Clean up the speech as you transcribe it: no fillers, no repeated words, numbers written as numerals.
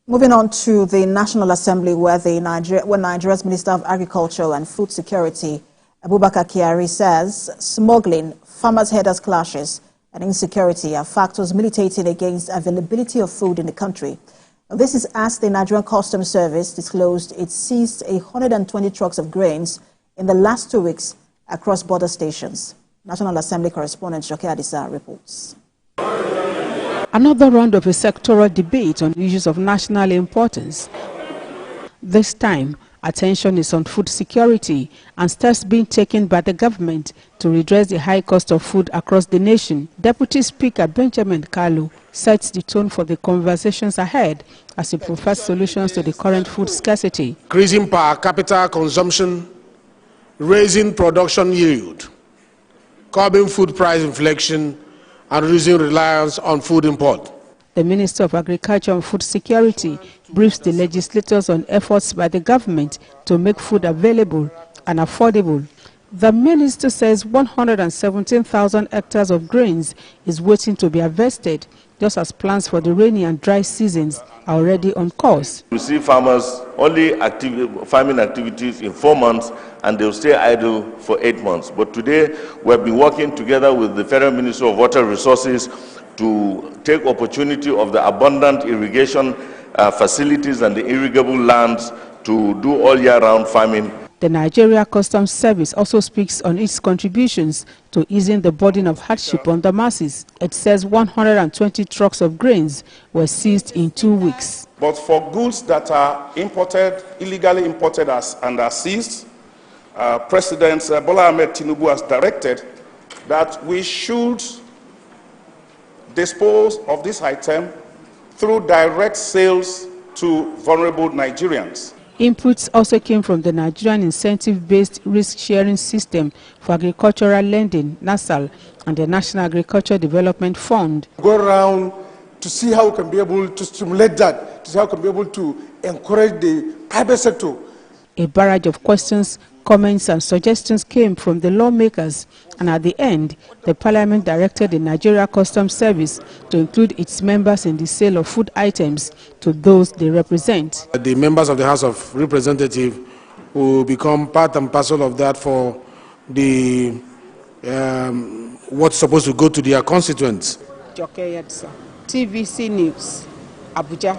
Moving on to the National Assembly, where Nigeria's Minister of Agriculture and Food Security, Abubakar Kyari, says smuggling, farmers' herders clashes, and insecurity are factors militating against availability of food in the country. This is as the Nigerian Customs Service disclosed it seized 120 trucks of grains in the last 2 weeks across border stations. National Assembly correspondent Joke Adisa reports. Another round of a sectoral debate on issues of national importance. This time, attention is on food security and steps being taken by the government to redress the high cost of food across the nation. Deputy Speaker Benjamin Kalu sets the tone for the conversations ahead as he provides solutions to the current food scarcity. Increasing per capita consumption, raising production yield, curbing food price inflation, and reducing reliance on food import. The Minister of Agriculture and Food Security briefs the legislators on efforts by the government to make food available and affordable. The minister says 117,000 hectares of grains is waiting to be harvested, just as plans for the rainy and dry seasons are already on course. We see farmers only farming activities in 4 months and they'll stay idle for 8 months. But today we have been working together with the Federal Ministry of Water Resources to take opportunity of the abundant irrigation facilities and the irrigable lands to do all year-round farming. The Nigeria Customs Service also speaks on its contributions to easing the burden of hardship on the masses. It says 120 trucks of grains were seized in 2 weeks. But for goods that are imported, illegally imported and are seized, President Bola Ahmed Tinubu has directed that we should dispose of this item through direct sales to vulnerable Nigerians. Inputs also came from the Nigerian Incentive-Based Risk-Sharing System for Agricultural Lending, NASAL, and the National Agriculture Development Fund. Go around to see how we can be able to stimulate that, to see how we can be able to encourage the private sector. A barrage of questions, comments and suggestions came from the lawmakers, and at the end, the Parliament directed the Nigeria Customs Service to include its members in the sale of food items to those they represent. The members of the House of Representatives will become part and parcel of that for the what's supposed to go to their constituents. Joke Adisa, TVC News, Abuja.